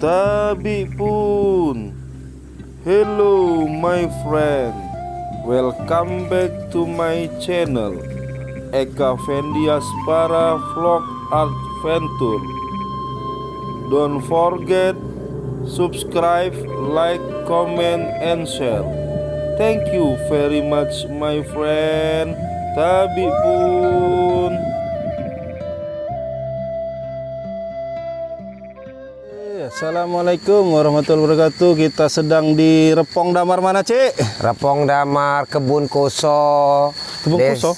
Tabi pun. Hello my friend, welcome back to my channel Eka Vendias Para Vlog Adventure. Don't forget subscribe, like, comment, and share. Thank you very much my friend. Tabi pun. Assalamualaikum warahmatullahi wabarakatuh. Kita sedang di Repong Damar mana, Cik? Repong Damar, Kebun Kuso. Kebun Kuso?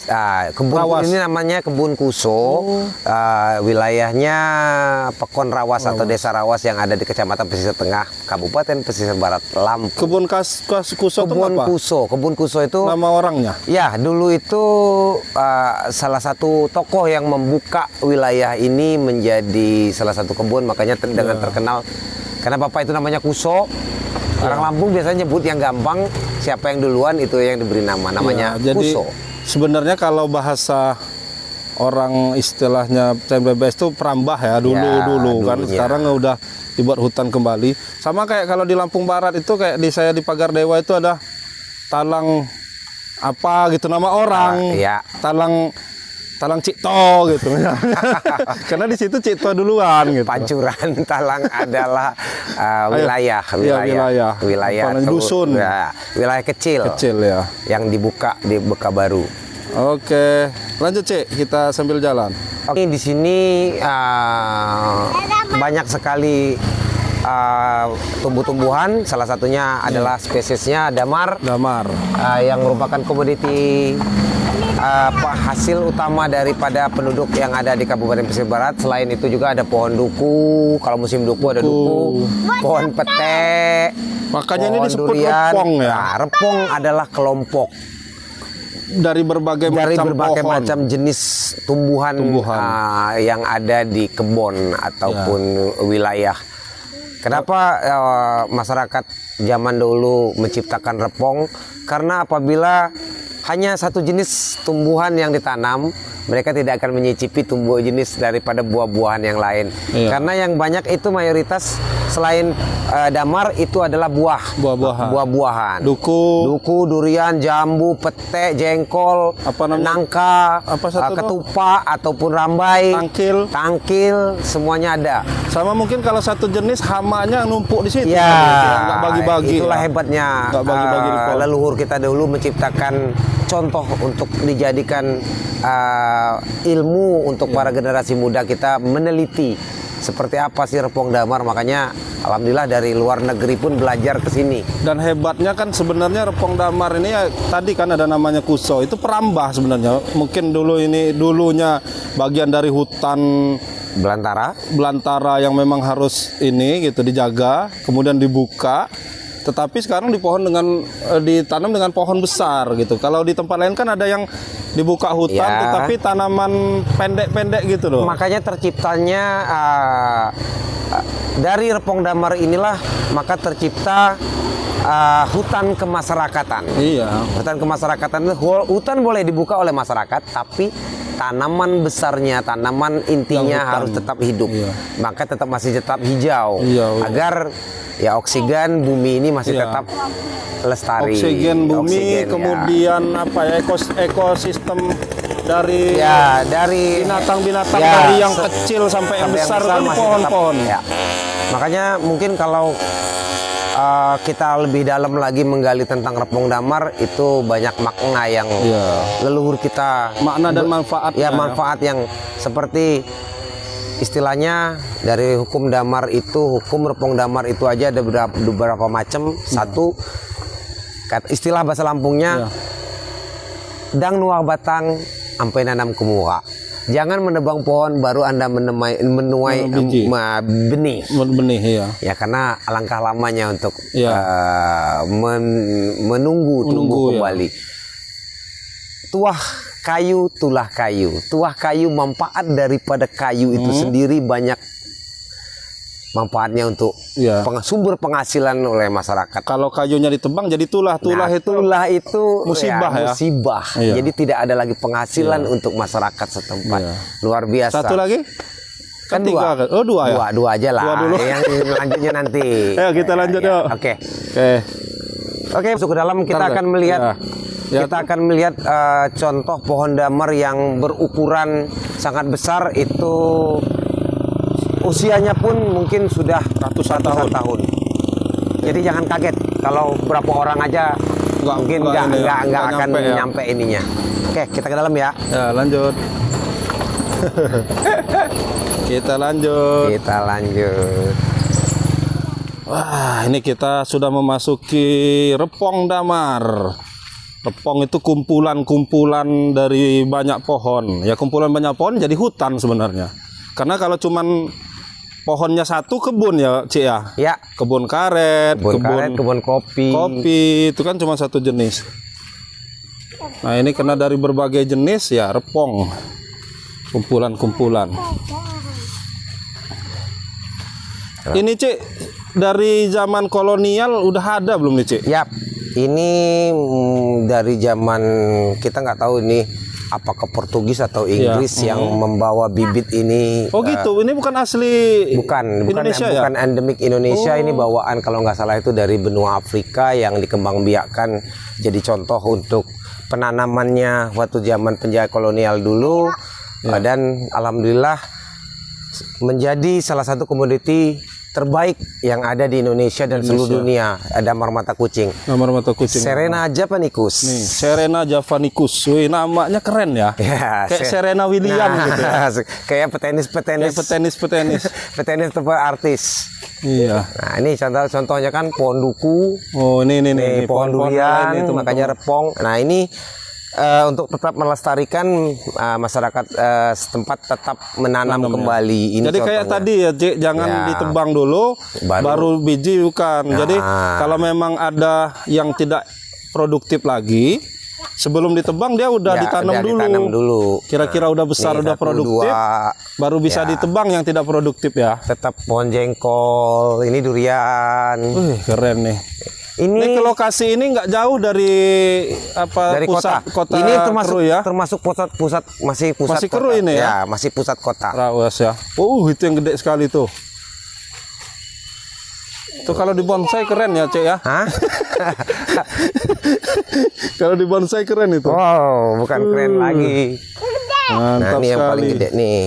Kebun Rawas. ini namanya Kebun Kuso. Wilayahnya Pekon Rawas atau Desa Rawas yang ada di Kecamatan Pesisir Tengah, Kabupaten Pesisir Barat, Lampung. Kebun Kuso itu Kebun apa? Kuso. Kebun Kuso itu Nama orangnya? ya dulu itu salah satu tokoh yang membuka wilayah ini menjadi salah satu kebun, makanya dengan terkenal. Karena bapak itu namanya Kuso. Orang Lampung biasanya nyebut yang gampang, siapa yang duluan itu yang diberi namanya jadi Kuso. sebenarnya kalau bahasa orang istilahnya CBBS itu perambah ya dulu kan. dulunya. Sekarang udah dibuat hutan kembali. Sama kayak kalau di Lampung Barat itu kayak saya di Pagar Dewa itu ada talang apa gitu nama orang. Iya. Talang Cikto gitu. Karena di situ Cikto duluan gitu. Pancuran Talang adalah wilayah dusun. Wilayah kecil Ya. yang dibuka di Bekabaru. Oke, lanjut Cik, kita sambil jalan. Oke, di sini banyak sekali tumbuh-tumbuhan. Salah satunya adalah spesiesnya damar. Yang merupakan komoditi hasil utama daripada penduduk yang ada di Kabupaten Pesisir Barat. Selain itu juga ada pohon duku. Kalau musim duku ada duku, pohon pete. Makanya ini disebut durian. repong ya. Nah, repong adalah kelompok dari berbagai macam jenis tumbuhan. Yang ada di kebun ataupun wilayah. Kenapa masyarakat zaman dulu menciptakan repong? Karena apabila hanya satu jenis tumbuhan yang ditanam, mereka tidak akan menyicipi tumbuh jenis daripada buah-buahan yang lain. Karena yang banyak itu mayoritas selain damar itu adalah buah-buahan. Duku, durian, jambu, pete, jengkol, nangka, ketupat ataupun rambai, tangkil, semuanya ada. Sama mungkin kalau satu jenis hamanya numpuk di situ. Ya, nggak bagi-bagi. Itulah hebatnya leluhur kita dulu menciptakan contoh untuk dijadikan ilmu untuk para generasi muda kita meneliti seperti apa sih repong damar. Makanya alhamdulillah dari luar negeri pun belajar ke sini. Dan hebatnya kan sebenarnya repong damar ini ya, tadi kan ada namanya Kuso, itu perambah sebenarnya. Mungkin dulunya bagian dari hutan belantara yang memang harus ini gitu dijaga, kemudian dibuka. Tetapi sekarang ditanam dengan pohon besar gitu. Kalau di tempat lain kan ada yang dibuka hutan tetapi tanaman pendek-pendek gitu loh. Makanya terciptanya dari repong damar inilah maka tercipta hutan kemasyarakatan. Iya. Hutan kemasyarakatan itu hutan boleh dibuka oleh masyarakat, tapi tanaman besarnya, tanaman intinya harus tetap hidup. Maka masih tetap hijau. Agar ya oksigen bumi ini masih tetap lestari. Oksigen bumi, kemudian ekosistem dari binatang-binatang dari yang kecil sampai yang besar kan pohon-pohon. Makanya mungkin kalau kita lebih dalam lagi menggali tentang repong damar, itu banyak makna yang leluhur kita, makna dan manfaat. Manfaat yang seperti istilahnya dari hukum repong damar itu aja ada beberapa macam. Satu, istilah bahasa Lampungnya, dang nuah batang ampai nanam kemuha. Jangan menebang pohon baru Anda menuai benih. Ya, karena alangkah lamanya untuk menunggu tumbuh kembali. Tuah kayu, tulah kayu. Tuah kayu, manfaat daripada kayu itu sendiri banyak manfaatnya untuk sumber penghasilan oleh masyarakat. Kalau kayunya ditebang jadi tulah itu musibah musibah. Jadi tidak ada lagi penghasilan untuk masyarakat setempat. Luar biasa. Satu lagi Kan tiga. dua. Oh, dua ya? Dua aja lah. Dua dulu. Yang selanjutnya nanti. Ayo kita lanjut yuk. Oke. Oke. Oke, masuk ke dalam kita Ntar, akan melihat ya. kita akan melihat contoh pohon damar yang berukuran sangat besar itu usianya pun mungkin sudah ratusan tahun. Jadi jangan kaget kalau berapa orang aja mungkin nggak akan nyampe ininya. Oke, kita ke dalam ya. Ya, lanjut. Kita lanjut. Kita lanjut. Wah, ini kita sudah memasuki Repong Damar. Repong itu kumpulan-kumpulan dari banyak pohon. Ya, kumpulan banyak pohon jadi hutan sebenarnya. Karena kalau cuman pohonnya satu kebun ya, Cik ya. Ya. Kebun karet, Kebun kopi. kopi itu kan cuma satu jenis. Nah, ini karena dari berbagai jenis ya repong. Kumpulan-kumpulan. Ini Cik, dari zaman kolonial udah ada belum nih Cik? Yap, ini dari zaman kita nggak tahu ini apakah Portugis atau Inggris yang membawa bibit ini. Oh gitu, ini bukan asli Indonesia ya? Bukan endemik Indonesia, ini bawaan kalau nggak salah itu dari benua Afrika yang dikembangbiakkan jadi contoh untuk penanamannya waktu zaman penjajah kolonial dulu. Dan alhamdulillah menjadi salah satu komoditi terbaik yang ada di Indonesia dan seluruh dunia. Ada damar mata kucing. Damar mata kucing. Serena javanicus. Nih, Serena javanicus. Wih, namanya keren ya. Kayak Serena Williams gitu ya. Kayak petenis. Petenis atau artis. Iya. Nah, ini contohnya kan pohon duku. Oh, ini pohon durian, itu makanya repong. Nah, ini untuk tetap melestarikan masyarakat setempat tetap menanam kembali. Ini jadi contohnya. kayak tadi ya, Cik, jangan ditebang dulu, baru biji bukan. Jadi kalau memang ada yang tidak produktif lagi, sebelum ditebang dia udah ditanam dulu. Kira-kira udah besar, udah produktif, baru bisa ditebang yang tidak produktif ya. Tetap pohon jengkol, ini durian. Keren nih. Ini ke lokasi ini nggak jauh dari dari kota ini termasuk Keru ya? Termasuk masih pusat Keru kota. ini ya? Masih pusat kota. Rawas ya. Itu yang gede sekali tuh. Tuh kalau di bonsai keren ya, Cek ya. Hah? Kalau di bonsai keren itu. Wow, bukan keren lagi. Mantap ini yang sekali. paling gede nih.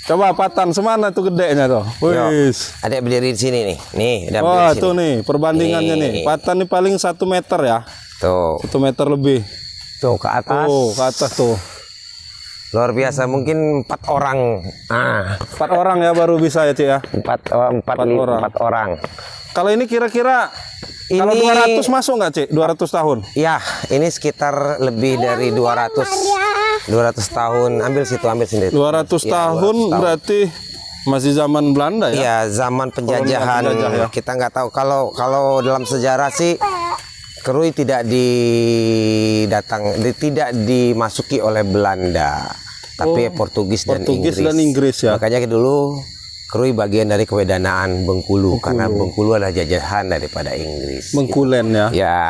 Coba Patan semana tuh gedenya tuh. Wis. Ada berdiri di sini nih. Nih, ada berdiri Wah, di sini. tuh nih perbandingannya nih. Patan nih paling 1 meter ya. Tuh. 1 meter lebih. Tuh ke atas. Tuh, ke atas tuh. Luar biasa, mungkin 4 orang. 4 orang ya baru bisa ya, Cik ya. 4 orang. Kalau ini kira-kira kalau 200 masuk nggak, Cik? 200 tahun? Ya, ini sekitar lebih dari 200 tahun. Ambil sini. 200 tahun berarti masih zaman Belanda ya? Iya, zaman penjajahan. Ya? Kita nggak tahu kalau dalam sejarah sih Keru tidak dimasuki oleh Belanda, tapi Portugis dan Inggris. Ya. Makanya dulu Keru bagian dari kewedanaan Bengkulu karena Bengkulu adalah jajahan daripada Inggris. Bengkulen ya. Ya.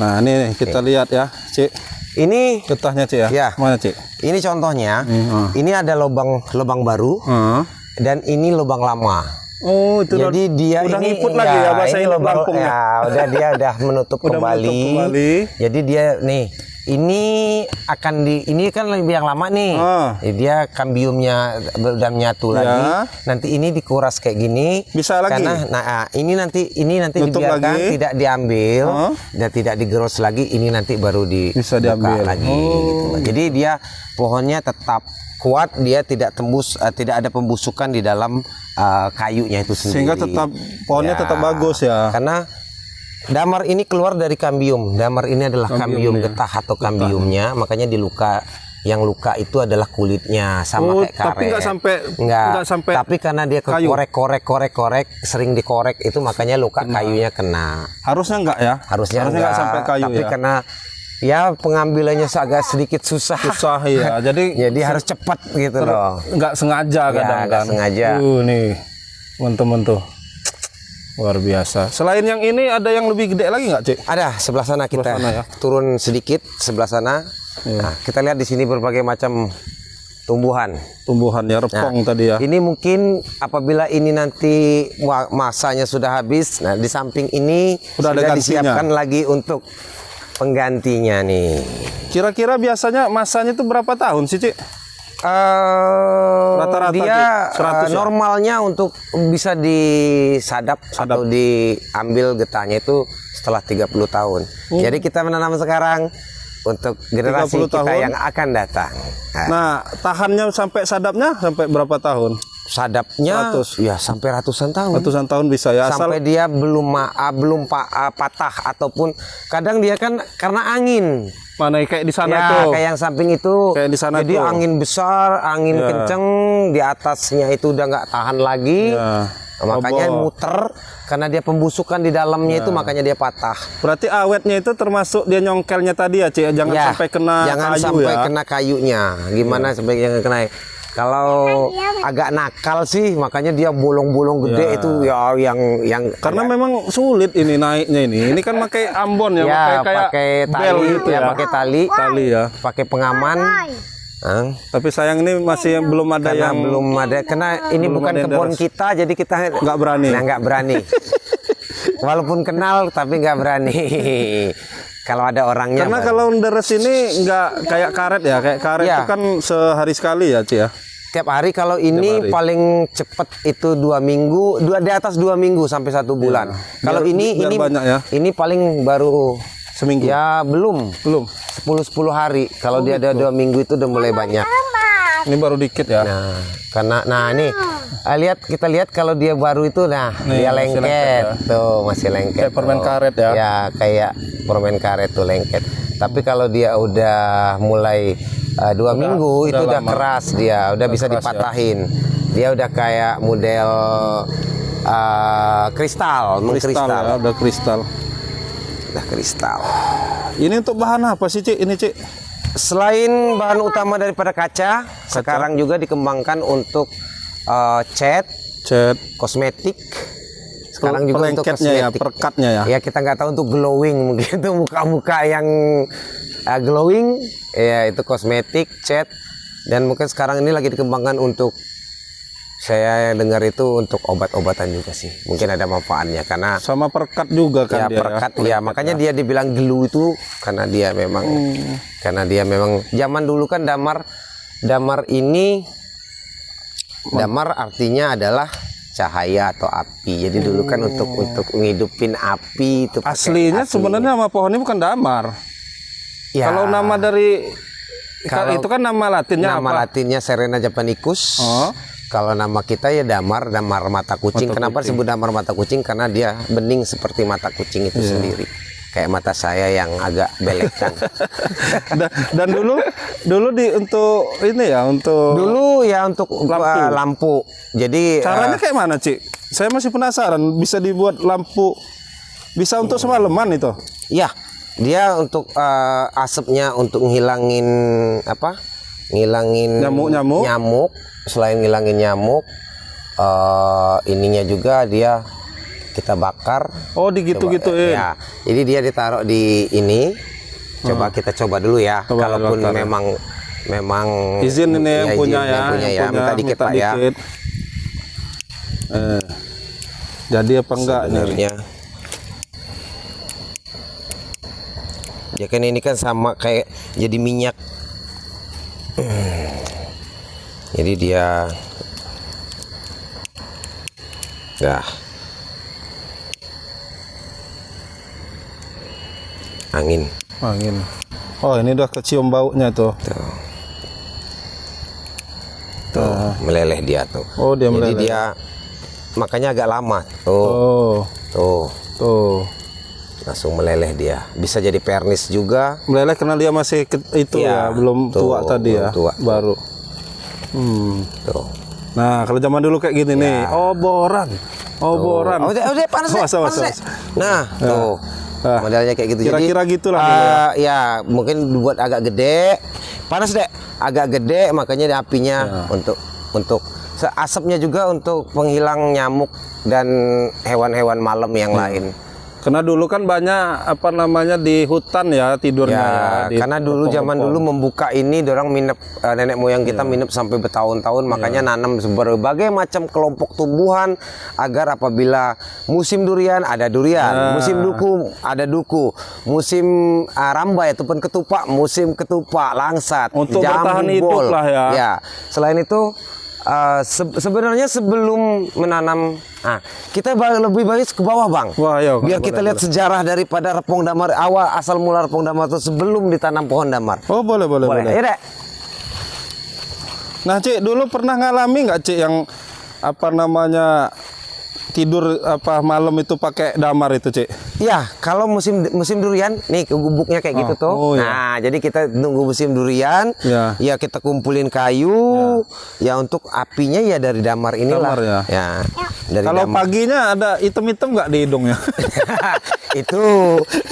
Nah, ini kita lihat ya, Cik. Ini getahnya, Cik ya. Mana, Cik? Ini contohnya. Ini ada lubang baru dan ini lubang lama. Oh, itu jadi dia udah ini ngikut lagi ya bahasa ini lubang ya. Dia menutup kembali. Jadi dia nih. Ini kan lebih yang lama nih. Dia kambiumnya udah menyatu lagi. Nanti ini dikuras kayak gini. Bisa lagi. Karena ini nanti dibiarkan lagi. Tidak diambil dan tidak digerus lagi. Ini nanti baru bisa diambil lagi. Gitu. Jadi dia pohonnya tetap kuat. Dia tidak ada pembusukan di dalam kayunya itu sendiri. Sehingga tetap pohonnya tetap bagus ya. Karena damar ini keluar dari kambium. Damar ini adalah kambium getah atau kambiumnya. Makanya yang luka itu adalah kulitnya sama kayak karet. Tapi nggak sampai. Tapi karena dia korek, sering dikorek itu makanya luka kayunya kena. Harusnya enggak ya? Harusnya enggak sampai kayu tapi ya. Karena ya pengambilannya agak sedikit susah ya. Jadi harus cepat gitu loh. Enggak sengaja kadang kan. Sengaja. Nih teman-teman tuh. Luar biasa. Selain yang ini ada yang lebih gede lagi nggak, Cik? Ada, sebelah sana kita turun sedikit sebelah sana. Nah, kita lihat di sini berbagai macam tumbuhan. ya, repong tadi ya. Ini mungkin apabila ini nanti masanya sudah habis, nah di samping ini Udah ada sudah gantinya. disiapkan lagi untuk penggantinya nih. Kira-kira biasanya masanya itu berapa tahun sih, Cik? Rata-rata dia 100 ya? normalnya untuk bisa disadap atau diambil getahnya itu setelah 30 tahun. Jadi kita menanam sekarang untuk generasi 30 kita tahun. yang akan datang. Nah, tahannya sampai sadapnya sampai berapa tahun? Sadapnya 100. ya sampai ratusan tahun. Ratusan tahun bisa ya, asal Sampai dia belum patah ataupun kadang dia kan karena angin. mana kayak di sana Ya, tuh. kayak yang samping itu. Kayak di sana jadi tuh. angin besar, angin Ya. kenceng, di atasnya itu udah nggak tahan lagi. Ya. Makanya Roboh. muter karena dia pembusukan di dalamnya itu makanya dia patah. Berarti awetnya itu termasuk dia nyongkelnya tadi ya, Cik. Jangan Ya, sampai kena jangan kayu sampai ya. kena kayunya. Gimana sampai jangan kena? Kalau agak nakal sih, makanya dia bolong-bolong gede Ya. itu ya yang Karena memang sulit ini naiknya ini. Ini kan pakai ambon ya, ya pakai kayak pakai bel tali gitu ya, ya. pakai tali, Tali ya. pakai pengaman. Tapi sayang ini masih belum ada Karena yang belum ada, karena ini belum bukan ada yang kebun deres. kita, jadi kita Nggak berani. Nah, nggak berani. Walaupun kenal, tapi nggak berani. Kalau ada orangnya. karena baru. kalau deres ini nggak kayak karet ya, kayak karet Ya. itu kan sehari sekali ya, Cik ya. Tiap hari, kalau ini hari. paling cepat itu 2 minggu, di atas 2 minggu sampai 1 bulan. Kalau Biar- biar ini banyak ya. ini paling baru Seminggu. ya belum Belum. 10 hari. Kalau dia ada 2 minggu itu udah mulai banyak. Ini baru dikit ya. Nah, karena ini kita lihat kalau dia baru itu, nah Nih, dia masih lengket, lengket tuh masih lengket. Kayak permen tuh. karet ya. Ya, kayak permen karet tuh lengket. Tapi kalau dia udah mulai 2 minggu udah itu udah lama. keras, dia udah bisa keras ya. dipatahin. Dia udah kayak model kristal, mengkristal. Ya, udah kristal. Udah kristal. Ini untuk bahan apa sih, Cik? Ini, Cik? Selain bahan utama daripada kaca, sekarang juga dikembangkan untuk cat, kosmetik. Sekarang juga untuk pelengketnya ya, kosmetik. perekatnya ya. Ya, kita nggak tahu untuk glowing mungkin itu muka-muka yang glowing, ya itu kosmetik, cat, dan mungkin sekarang ini lagi dikembangkan untuk, saya dengar itu untuk obat-obatan juga sih. Mungkin ada manfaatnya karena Sama perekat juga kan ya dia. perekat ya, makanya dia dibilang glue itu karena dia memang zaman dulu kan damar ini damar artinya adalah cahaya atau api. Jadi dulu kan untuk ngidupin api itu pakai Aslinya api. sebenarnya nama pohon ini bukan damar. Ya, Kalau nama dari Kalau itu kan nama latinnya nama apa? latinnya Serena japanicus. Oh. Kalau nama kita ya damar mata kucing. Kenapa disebut damar mata kucing? Karena dia bening seperti mata kucing itu sendiri. Kayak mata saya yang agak belekan. dan dulu untuk ini ya, untuk Dulu ya untuk lampu. Jadi caranya kayak mana, Cik? Saya masih penasaran, bisa dibuat lampu, bisa untuk semalaman itu. ya dia untuk asapnya untuk ngilangin apa? Ngilangin Nyamuk. Selain ngilangin nyamuk, ininya juga dia kita bakar. Oh, digitu-gituin. Ya, jadi dia ditaruh di ini. Coba kita coba dulu ya. Coba Kalaupun bakar. memang Izin ini yang punya izin ya. yang punya ya. Minta dikit Pak ya. Jadi apa enggak nih? Sebenarnya. Ya kan ini kan sama kayak jadi minyak. Jadi dia angin. Oh, ini udah kecium baunya tuh. Tuh, meleleh dia tuh. Oh, dia Jadi meleleh. dia makanya agak lama. Tuh. Tuh. Langsung meleleh dia. Bisa jadi pernis juga. Meleleh karena dia masih itu ya, belum tuh, tua tadi belum ya. tua. Baru. Tuh. Nah, kalau zaman dulu kayak gini nih. Oboran. Oh, udah panas deh. Awas. Nah, tuh. Modelnya kayak gitu. Kira-kira gitulah. Ya, mungkin dibuat agak gede. Panas deh. Agak gede, makanya apinya untuk asapnya juga untuk penghilang nyamuk dan hewan-hewan malam yang lain. Karena dulu kan banyak apa namanya di hutan ya tidurnya Ya, ya. karena dulu zaman dulu membuka ini dorang minep nenek moyang kita minep sampai bertahun-tahun, makanya nanam berbagai macam kelompok tumbuhan agar apabila musim durian ada durian, musim duku ada duku, musim rambai ataupun ketupat, musim ketupat, langsat, Untuk bertahan jambu, hidup bol. lah ya. Ya, selain itu sebenarnya sebelum menanam, kita lebih baik ke bawah bang. Wah, ayo, Biar kita lihat sejarah daripada Repong Damar, awal asal mula Repong Damar itu sebelum ditanam pohon damar. Oh boleh. Iya dek. Nah Cik, dulu pernah ngalami nggak Cik yang apa namanya tidur apa malam itu pakai damar itu Cik? Ya, kalau musim durian, nih gubuknya kayak gitu tuh. Oh, iya. Nah, jadi kita nunggu musim durian. Ya. Ya kita kumpulin kayu. Ya, untuk apinya ya dari damar inilah. Damar, ya. Ya. Dari Kalau damar. paginya ada item-item nggak di hidungnya?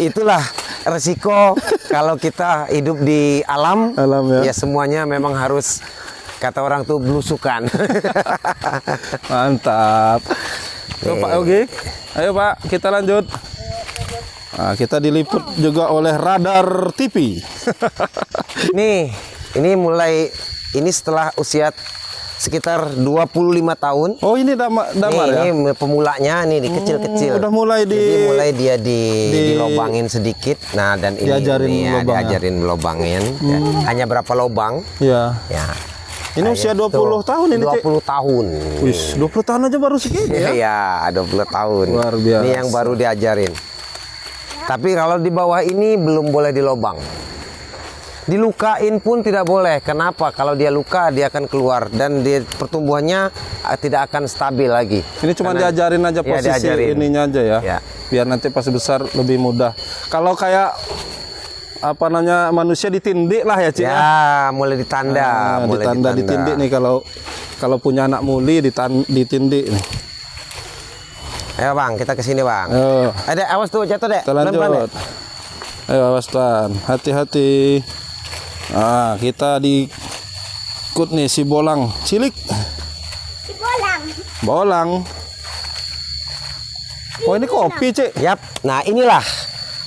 Itulah resiko kalau kita hidup di alam. Alam, ya. Ya semuanya memang harus kata orang tuh belusukan. Mantap. So, Pak Yogi, ayo Pak, kita lanjut. Nah, kita diliput juga oleh radar TV. ini mulai setelah usia sekitar 25 tahun. Oh ini damar ya? Ini pemulanya nih di kecil-kecil. Udah mulai Jadi mulai dia dilobangin sedikit. Nah, dan diajarin melobangin. Ya. Hanya berapa lobang? Ya. Ya. Ini usia 20 tahun ini, Cik? 20 tahun. Wis, 20 tahun aja baru segini ya? Iya, 20 tahun. Luar biasa. Ini yang baru diajarin. Tapi kalau di bawah ini belum boleh dilobang. Dilukain pun tidak boleh. Kenapa? Kalau dia luka dia akan keluar dan dia pertumbuhannya tidak akan stabil lagi. Ini cuma diajarin aja posisi ininya aja ya. Ya. Biar nanti pas besar lebih mudah. Kalau kayak apa namanya manusia ditindik lah ya Cik ya. Ya, mulai ditanda, ditindik nih kalau punya anak muli ditindik nih. Ayo Bang, kita ke sini Bang. Ada awas tuh jatuh dek. Kita lanjut. Ayo awas Tan, hati-hati. Nah, kita diikut nih si bolang cilik. Si bolang. Bolang. Oh ini kopi Cik. Yap. Nah inilah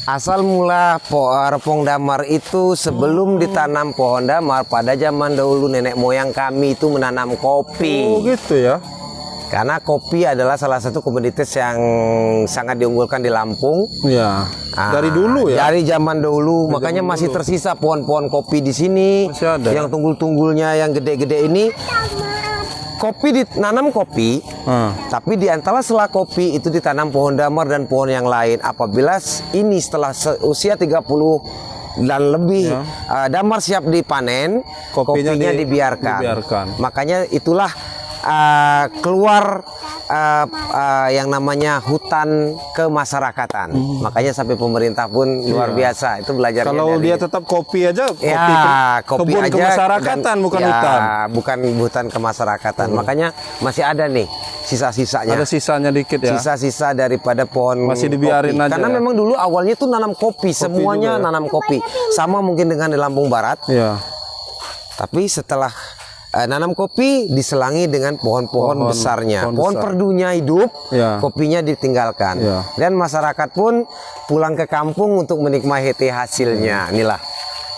asal mula Repong Damar itu sebelum ditanam pohon damar pada zaman dahulu nenek moyang kami itu menanam kopi. Oh gitu ya. Karena kopi adalah salah satu komoditas yang sangat diunggulkan di Lampung. Iya. Dari dulu ya. Dari zaman dahulu, makanya masih tersisa pohon-pohon kopi di sini. Masih ada. Yang tunggul-tunggulnya yang gede-gede ini. Kopi ditanam kopi, tapi di antara sela kopi itu ditanam pohon damar dan pohon yang lain. Apabila ini setelah usia 30 dan lebih damar siap dipanen, kopinya dibiarkan. Makanya itulah keluar yang namanya hutan kemasyarakatan. Makanya sampai pemerintah pun luar biasa itu belajarnya. Kalau dari, dia tetap kopi aja, kopi kebun aja kemasyarakatan bukan hutan. Bukan hutan kemasyarakatan. Makanya masih ada nih sisa-sisanya. Ada sisanya dikit ya. Sisa-sisa daripada pohon masih dibiarin kopi. aja. Karena memang dulu awalnya tuh nanam kopi semuanya juga, nanam kopi. Sama mungkin dengan di Lampung Barat. Iya. Tapi setelah nanam kopi diselangi dengan pohon-pohon besarnya. Pohon perdunya hidup, kopinya ditinggalkan. Dan masyarakat pun pulang ke kampung untuk menikmati hasilnya. Inilah,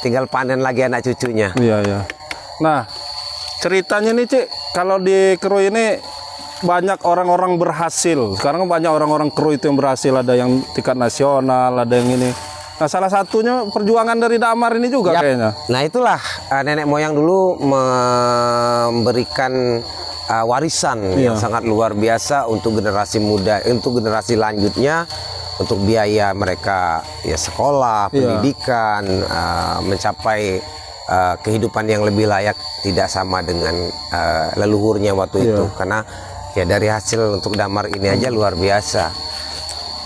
tinggal panen lagi anak cucunya. Iya. Nah, ceritanya nih Cik, kalau di Kru ini banyak orang-orang berhasil. Sekarang banyak orang-orang Kru itu yang berhasil. Ada yang tingkat nasional, ada yang ini. Nah, salah satunya perjuangan dari damar ini juga kayaknya. Nah, itulah nenek moyang dulu memberikan warisan yang sangat luar biasa untuk generasi muda, untuk generasi lanjutnya, untuk biaya mereka ya sekolah, pendidikan, mencapai kehidupan yang lebih layak, tidak sama dengan leluhurnya waktu itu. Karena ya dari hasil untuk damar ini aja luar biasa.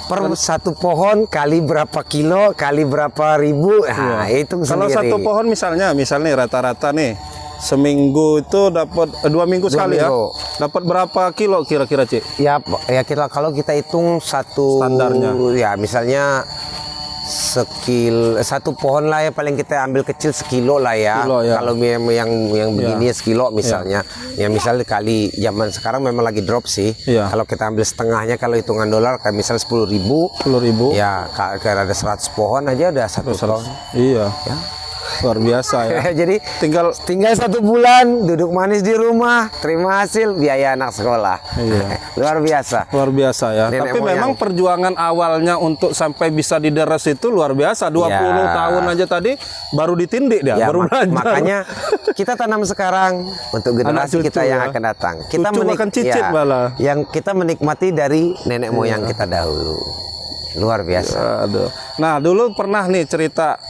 Per satu pohon kali berapa kilo kali berapa ribu, nah itu kalau sendiri. Satu pohon misalnya rata-rata nih seminggu itu dapat 2 minggu sekali ya, dapat berapa kilo kira-kira Cik? Ya kita kalau kita hitung satu standarnya ya misalnya satu pohon lah ya paling kita ambil kecil sekilo lah ya. Kilo, ya. Kalau yang begini sekilo misalnya. Ya misalnya kali zaman sekarang memang lagi drop sih. Iya. Kalau kita ambil setengahnya kalau hitungan dolar kayak misal 10.000. 10.000. Ya kalau ada 100 pohon aja udah 1 ton. Iya. Ya. Luar biasa ya. Jadi tinggal 1 bulan duduk manis di rumah, terima hasil biaya anak sekolah. Iya. Luar biasa. Luar biasa ya. Nenek Tapi moyang. memang perjuangan awalnya untuk sampai bisa dideres itu luar biasa. 20 Ya. tahun aja tadi baru ditindik dia, Ya, baru belajar. makanya kita tanam sekarang untuk generasi cucu kita yang ya. akan datang. Kita Cucu bahkan cicit malah. Yang kita menikmati dari nenek moyang kita dahulu. Luar biasa. Aduh. Nah, dulu pernah nih cerita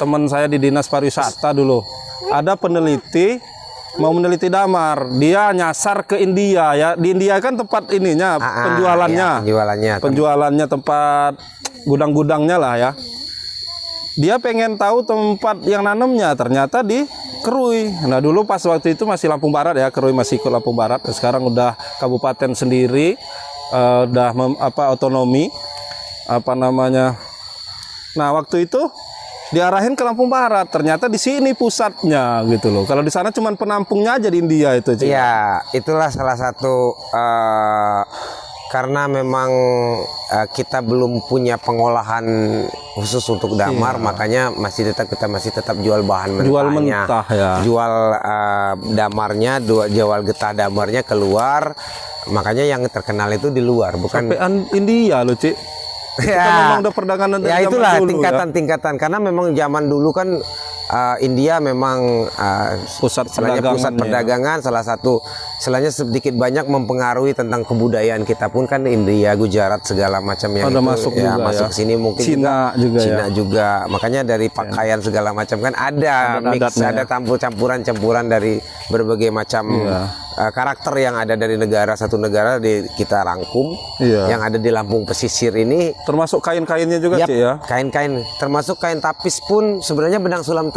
teman saya di Dinas Pariwisata dulu. Ada peneliti mau meneliti damar. Dia nyasar ke India ya. Di India kan tempat ininya, penjualannya. Ya, Penjualannya tempat gudang-gudangnya lah ya. Dia pengen tahu tempat yang nanamnya, ternyata di Kerui. Nah, dulu pas waktu itu masih Lampung Barat ya, Kerui masih ikut Lampung Barat. Sekarang udah kabupaten sendiri, udah otonomi apa namanya. Nah, waktu itu diarahin ke Lampung Barat, ternyata di sini pusatnya gitu loh. Kalau di sana cuman penampungnya aja di India itu. Iya, itulah salah satu karena memang kita belum punya pengolahan khusus untuk damar, makanya kita masih tetap jual bahan mentahnya. Jual mentah ya. Jual damarnya, jual getah damarnya keluar. Makanya yang terkenal itu di luar, bukan Sampai India loh, Cik. Kita memang udah perdagangan dari ya zaman itulah dulu, tingkatan-tingkatan karena memang zaman dulu kan India memang pusat perdagangan salah satu istilahnya sedikit banyak mempengaruhi tentang kebudayaan kita pun kan India, Gujarat segala macam yang ada itu masuk ya, juga masuk ya. sini mungkin Cina juga juga makanya dari pakaian segala macam kan ada mix, ada campuran dari berbagai macam karakter yang ada dari satu negara kita rangkum yang ada di Lampung pesisir ini termasuk kain-kainnya juga Cik ya. Kain-kain termasuk kain tapis pun sebenarnya benang sulam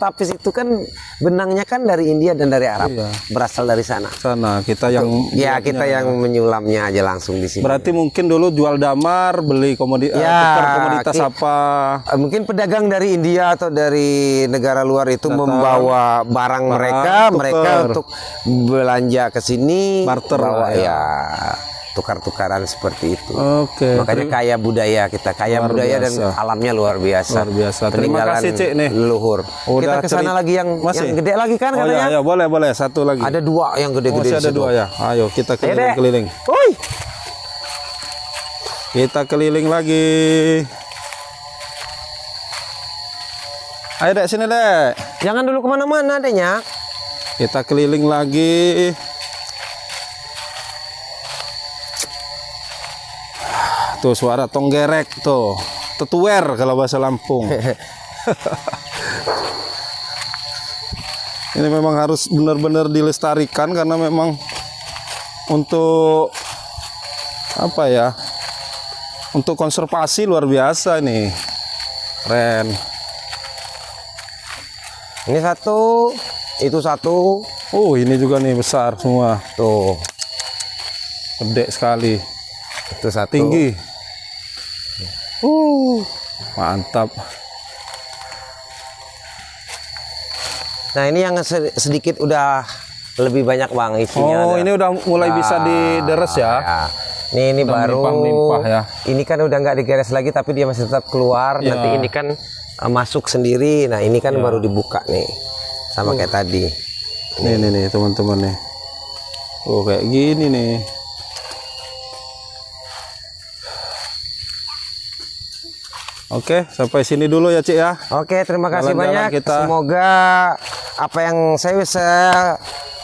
tapis itu kan benangnya kan dari India dan dari Arab berasal dari sana kita yang menyulamnya aja langsung di sini. Berarti mungkin dulu jual damar, beli komoditas apa mungkin pedagang dari India atau dari negara luar itu membawa barang mereka untuk belanja ke sini barter tukar-tukaran seperti itu. Oke. Makanya kaya budaya kita, budaya dan alamnya luar biasa. Terima kasih Cik nih. Leluhur. Kita ke sana lagi yang gede lagi kan katanya? Ya, boleh satu lagi. Ada 2 yang gede-gede ada 2 ya. Ayo kita keliling-keliling. Oi. Kita keliling lagi. Ayo Dek sini Dek. Jangan dulu kemana-mana adanya. Kita keliling lagi. Tuh suara tonggerek tuh. Tetuwer kalau bahasa Lampung. Ini memang harus benar-benar dilestarikan karena memang untuk apa ya? Untuk konservasi luar biasa nih. Keren. Ini 1, itu 1. Oh, ini juga nih besar semua. Tuh. Gede sekali. Itu 1. Tinggi. Mantap. Nah, ini yang sedikit udah lebih banyak Bang isinya. Oh, ini udah mulai bisa dideres ya. Ini baru limpah ya. Ini kan udah nggak digeres lagi tapi dia masih tetap keluar. Nanti ini kan masuk sendiri. Nah, ini kan baru dibuka nih. Sama kayak tadi. Nih teman-teman nih. Oh, kayak gini nih. Oke, sampai sini dulu ya Cik ya. Oke, terima kasih Jalan-jalan banyak. kita. Semoga apa yang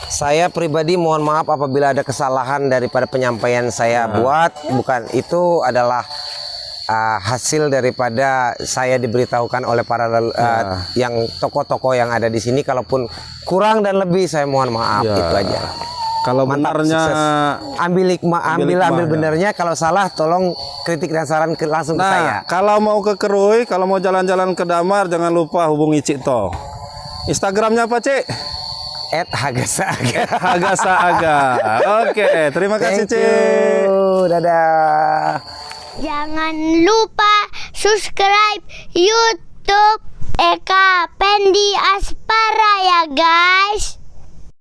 saya pribadi mohon maaf apabila ada kesalahan daripada penyampaian saya buat. Bukan itu adalah hasil daripada saya diberitahukan oleh para yang tokoh-tokoh yang ada di sini. Kalaupun kurang dan lebih saya mohon maaf, itu aja. Kalau benarnya ambil benernya, kalau salah tolong kritik dan saran langsung ke saya. Kalau mau ke Kerui, kalau mau jalan-jalan ke Damar jangan lupa hubungi Cik To. Instagramnya apa Cik? @hagasaaga. Hagasaaga. Oke, terima kasih Cik. Dadah. Jangan lupa subscribe YouTube Eka Pendi Aspara ya guys.